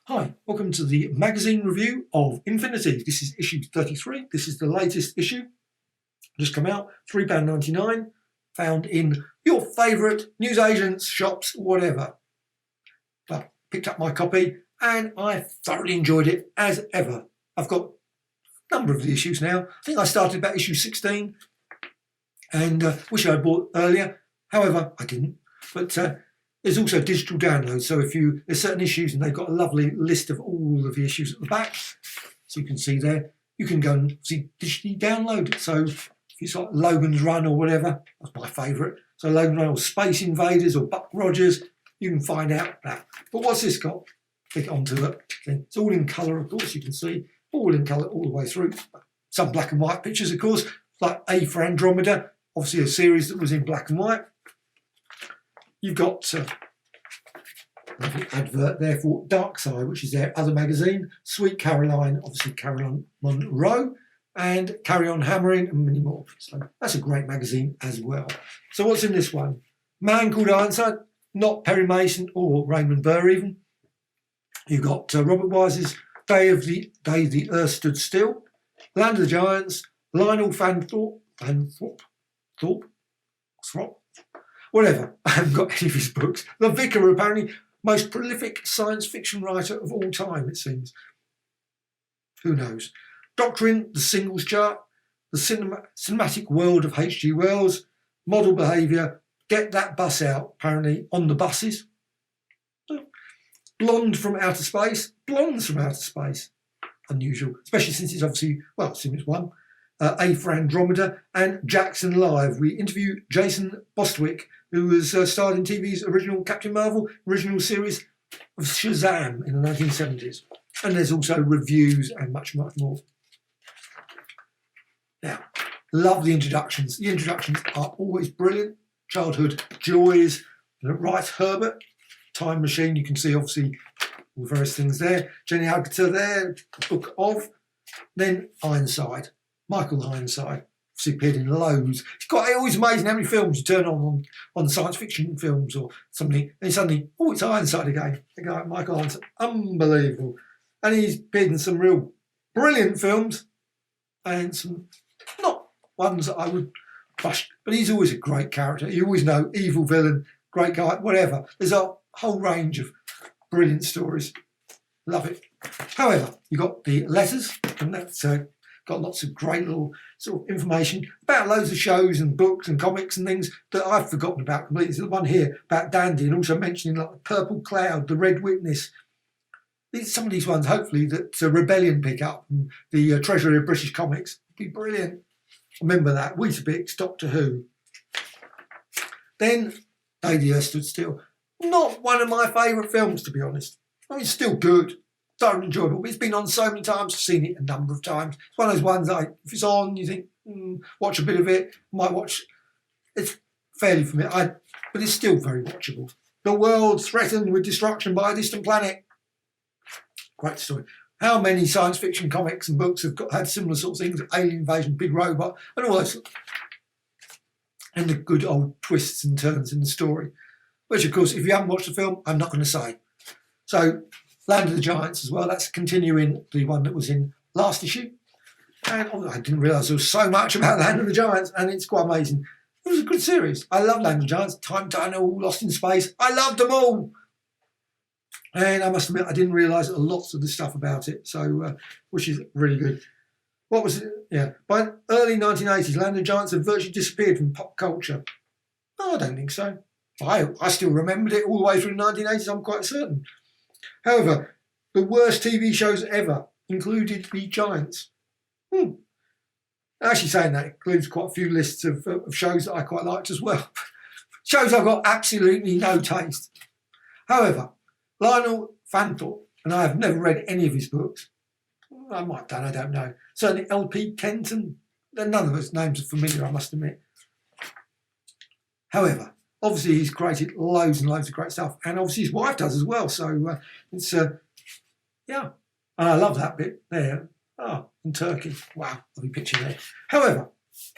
Hi, welcome to the magazine review of Infinity. This is issue 33. This is the latest issue. Just come out, £3.99, found in your favourite newsagents, shops, whatever. But picked up my copy and I thoroughly enjoyed it as ever. I've got a number of the issues now. I think I started about issue 16 and wish I had bought earlier. However, I didn't. But there's also digital downloads, so there's certain issues and they've got a lovely list of all of the issues at the back. So you can see there, you can go and see digitally download it. So if it's like Logan's Run or whatever, that's my favourite. So Logan's Run or Space Invaders or Buck Rogers, you can find out that. But what's this got? Click onto it. It's all in colour, of course, you can see, all in colour all the way through. Some black and white pictures, of course, like A for Andromeda, obviously a series that was in black and white. You've got an advert there for Dark Side, which is their other magazine, Sweet Caroline, obviously Caroline Monroe, and Carry On Hammering and many more. So that's a great magazine as well. So what's in this one? Man Called Ironside, not Perry Mason or Raymond Burr even. You've got Robert Wise's Day the Earth Stood Still, Land of the Giants, Lionel Fanthorpe, whatever, I haven't got any of his books. The Vicar, apparently, most prolific science fiction writer of all time, it seems. Who knows? Doctrine, The Singles Chart, The Cinematic World of H.G. Wells, Model Behaviour, Get That Bus Out, apparently, on the buses. Blonde from Outer Space, Blondes from Outer Space. Unusual, especially since it's obviously, well, since it's one. A for Andromeda, and Jackson Live. We interview Jason Bostwick, who was starred in TV's original Captain Marvel, original series of Shazam in the 1970s. And there's also reviews and much, much more. Now, love the introductions. The introductions are always brilliant. Childhood Joys, Wright Herbert, Time Machine, you can see obviously all the various things there. Jenny Agutter there, Book of. Then Ironside. Michael Ironside, obviously appeared in loads. It's always amazing how many films you turn on science fiction films or something, and suddenly, oh, it's Ironside again. The guy, Michael Ironside, unbelievable. And he's appeared in some real brilliant films and some not ones that I would crush, but he's always a great character. You always know, evil villain, great guy, whatever. There's a whole range of brilliant stories. Love it. However, you got the letters, and that's got lots of great little sort of information about loads of shows and books and comics and things that I've forgotten about completely. There's the one here about Dandy and also mentioning like the Purple Cloud, the Red Witness. Some of these ones, hopefully, that Rebellion pick up and the Treasury of British Comics. It'd be brilliant. Remember that. Weetabix, Doctor Who. Then Day the Earth Stood Still. Not one of my favourite films, to be honest. I mean, it's still good. Thoroughly enjoyable, but it's been on so many times. I've seen it a number of times. It's one of those ones that if it's on, you think, watch a bit of it, might watch. It's fairly familiar, but it's still very watchable. The world threatened with destruction by a distant planet. Great story. How many science fiction comics and books have had similar sorts of things? Alien invasion, big robot, and all those. And the good old twists and turns in the story. Which, of course, if you haven't watched the film, I'm not going to say. So, Land of the Giants as well. That's continuing the one that was in last issue. And I didn't realise there was so much about Land of the Giants, and it's quite amazing. It was a good series. I love Land of the Giants. Time Tunnel, Lost in Space. I loved them all. And I must admit, I didn't realise lots of the stuff about it, so which is really good. What was it? Yeah. By early 1980s, Land of the Giants had virtually disappeared from pop culture. No, I don't think so. I still remembered it all the way through the 1980s, I'm quite certain. However, the worst TV shows ever included the Giants. Actually saying that includes quite a few lists of shows that I quite liked as well. Shows I've got absolutely no taste. However, Lionel Fanthorpe, and I have never read any of his books. I might have done, I don't know. Certainly L.P. Kenton. None of those names are familiar, I must admit. However, obviously, he's created loads and loads of great stuff, and obviously his wife does as well. So it's yeah, and I love that bit there. Oh, in Turkey, wow, lovely picture there. However,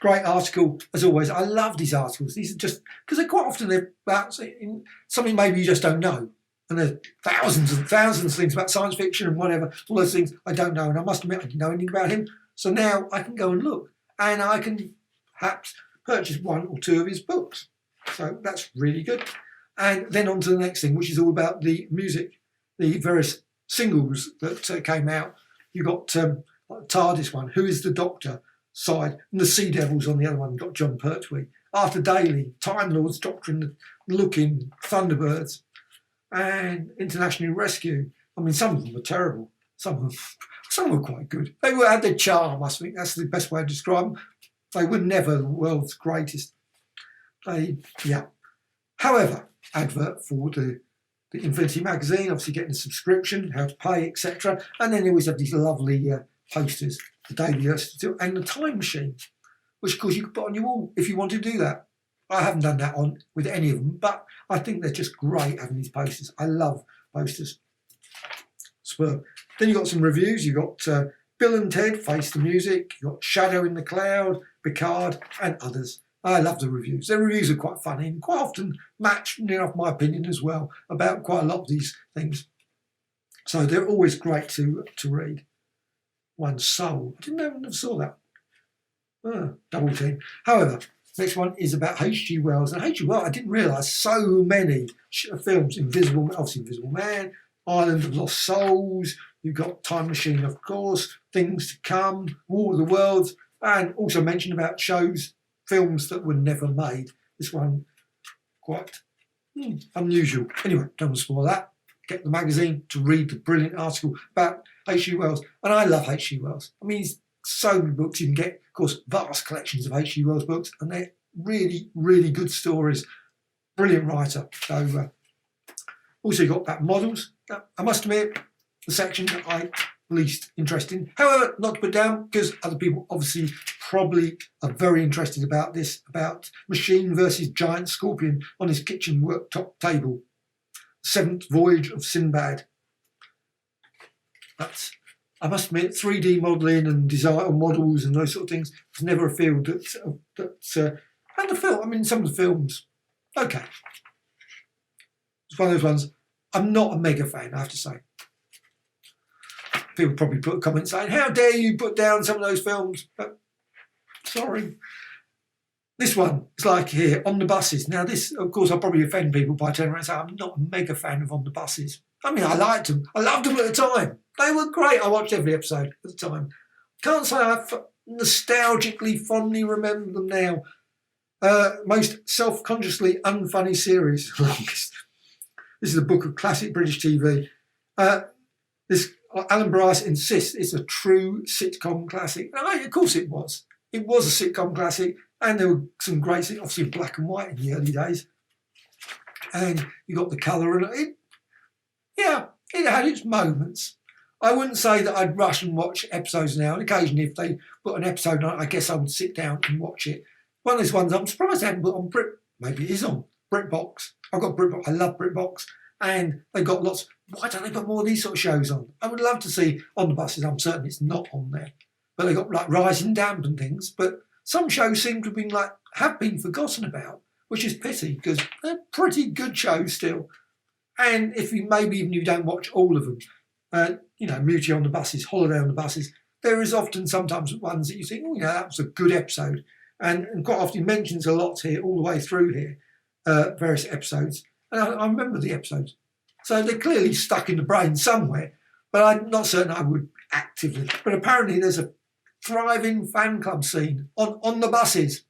great article as always. I love these articles. These are just because they're quite often they're about something maybe you just don't know. And there's thousands and thousands of things about science fiction and whatever, all those things I don't know. And I must admit, I didn't know anything about him. So now I can go and look, and I can perhaps purchase 1 or 2 of his books. So that's really good. And then on to the next thing, which is all about the music, the various singles that came out. You got the TARDIS one, Who is the Doctor side, and the Sea Devils on the other one. Got John Pertwee. After Daily, Time Lords, Doctor and the Looking, Thunderbirds, and International Rescue. I mean, some of them were terrible. Some were quite good. They had their charm, I think. That's the best way to describe them. They were never the world's greatest. However, advert for the Infinity magazine, obviously getting a subscription, how to pay, etc. And then they always have these lovely posters, the Daily Earth and the Time Machine, which of course you could put on your wall if you want to do that. I haven't done that on with any of them, but I think they're just great having these posters. I love posters. Superb. Then you've got some reviews. You've got Bill and Ted, Face the Music. You've got Shadow in the Cloud, Picard, and others. I love the reviews. Their reviews are quite funny and quite often match, my opinion as well about quite a lot of these things. So they're always great to read. One Soul. I never saw that. Double team. However, next one is about H.G. Wells. And H.G. Wells, I didn't realise so many films. Invisible Man, Island of Lost Souls. You've got Time Machine, of course, Things to Come, War of the Worlds, and also mentioned about films that were never made. This one, quite unusual. Anyway, don't want to spoil that. Get the magazine to read the brilliant article about H.G. Wells. And I love H.G. Wells. I mean, he's so many books. You can get, of course, vast collections of H.G. Wells books, and they're really, really good stories. Brilliant writer. So, also got about models. Now, I must admit, the section that I least interested in. However, not to put down, because other people obviously probably are very interested about this, about Machine versus Giant Scorpion on his kitchen worktop table. 7th Voyage of Sinbad. That's, I must admit, 3D modelling and design of models and those sort of things was never a field that's and the film, I mean, some of the films, okay. It's one of those ones, I'm not a mega fan, I have to say. People probably put a comment saying, how dare you put down some of those films? But sorry. This one is like here, On the Buses. Now this, of course, I'll probably offend people by turning around and saying I'm not a mega fan of On the Buses. I mean, I liked them. I loved them at the time. They were great. I watched every episode at the time. Can't say I nostalgically, fondly remember them now. Most self-consciously unfunny series. This is a book of classic British TV. This Alan Bryce insists it's a true sitcom classic. And of course it was. It was a sitcom classic, and there were some great, obviously black and white in the early days. And you got the colour, and it had its moments. I wouldn't say that I'd rush and watch episodes now. And occasionally, if they put an episode on, I guess I would sit down and watch it. One of those ones I'm surprised they haven't put on maybe it is on BritBox. I've got BritBox. I love BritBox. And they've got lots. Why don't they put more of these sort of shows on? I would love to see On the Buses. I'm certain it's not on there. But they've got like Rising Damp and things. But some shows seem to have been forgotten about, which is pity because they're pretty good shows still. And if you even you don't watch all of them, Mutiny on the Buses, Holiday on the Buses, there is often sometimes ones that you think, that was a good episode. And quite often mentions a lot here, all the way through here, various episodes. And I remember the episodes. So they're clearly stuck in the brain somewhere, but I'm not certain I would actively. But apparently there's a thriving fan club scene on the buses.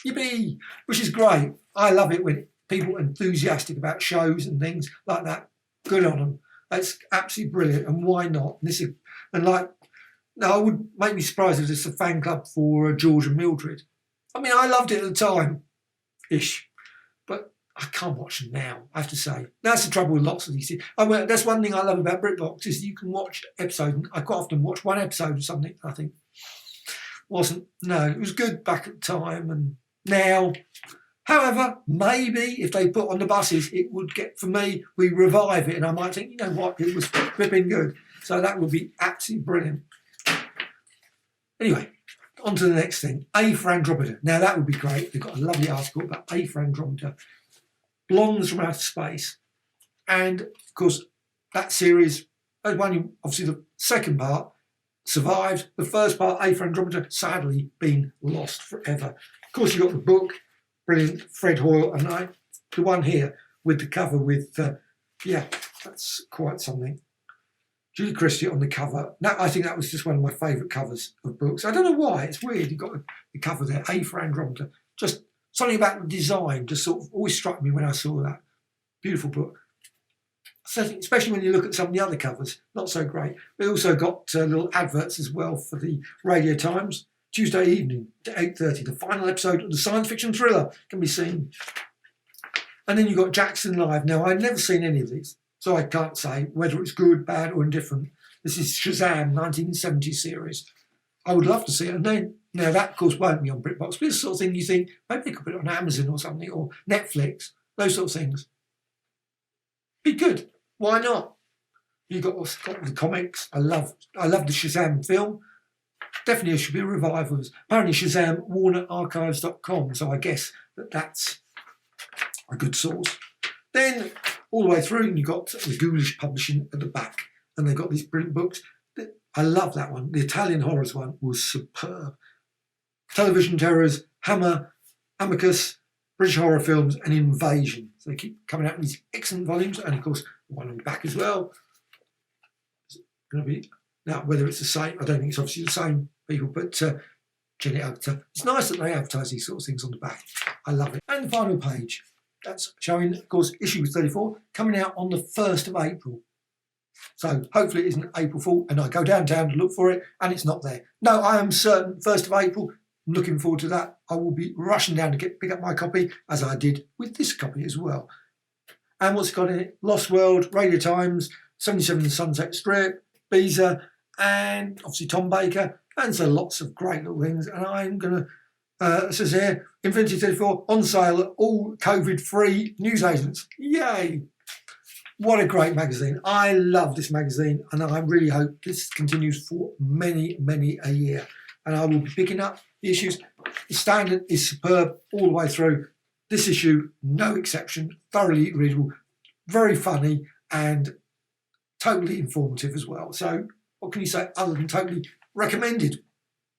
Yippee! Which is great. I love it when people are enthusiastic about shows and things like that. Good on them. It's absolutely brilliant. And why not? I would make me surprised if it's a fan club for George and Mildred. I mean, I loved it at the time-ish. But I can't watch them now, I have to say. That's the trouble with lots of these things. That's one thing I love about BritBox is you can watch episodes. I quite often watch one episode of something I think it was good back at the time and now. However, maybe if they put On the Buses, it would get, for me, we revive it and I might think, you know what, it was flipping good. So that would be absolutely brilliant. Anyway, on to the next thing. A for Andromeda. Now that would be great. They've got a lovely article about A for Andromeda. Blondes from Outer Space. And of course, that series, obviously the second part survived. The first part, A for Andromeda, sadly been lost forever. Of course, you got the book, brilliant, Fred Hoyle, and the one here with the cover with, yeah, that's quite something. Julie Christie on the cover. Now, I think that was just one of my favourite covers of books. I don't know why. It's weird. You've got the cover there, A for Andromeda. Just something about the design just sort of always struck me when I saw that. Beautiful book. Especially when you look at some of the other covers, not so great. We also got little adverts as well for the Radio Times. Tuesday evening at 8:30, the final episode of the science fiction thriller can be seen. And then you've got Jackson Live. Now, I've never seen any of these, so I can't say whether it's good, bad, or indifferent. This is Shazam, 1970 series. I would love to see it. And then, now that, of course, won't be on BritBox, but it's the sort of thing you think, maybe they could put it on Amazon or something, or Netflix, those sort of things. Be good. Why not? You've got the comics. I love the Shazam film. Definitely there should be a revival. Apparently Shazam, WarnerArchives.com, so I guess that's a good source. Then all the way through, you've got the Ghoulish Publishing at the back, and they've got these brilliant books. I love that one. The Italian Horrors one was superb. Television Terrors, Hammer, Amicus, British Horror Films, and Invasion. So they keep coming out with these excellent volumes, and of course, one on the back as well. It's going to be, now, whether it's the same, I don't think it's obviously the same people, but check it out. It's nice that they advertise these sort of things on the back. I love it. And the final page, that's showing, of course, issue 34, coming out on the 1st of April. So hopefully it isn't April Fool, and I go downtown to look for it, and it's not there. No, I am certain 1st of April. I'm looking forward to that. I will be rushing down to pick up my copy, as I did with this copy as well. And what's got in it? Lost World, Radio Times, 77 Sunset Strip, Beezer, and obviously Tom Baker, and so lots of great little things. And I'm going to, it says here, Infinity 34 on sale at all COVID-free newsagents. Yay! What a great magazine. I love this magazine, and I really hope this continues for many, many a year. And I will be picking up the issues. The standard is superb all the way through. This issue, no exception, thoroughly readable, very funny, and totally informative as well. So what can you say other than totally recommended?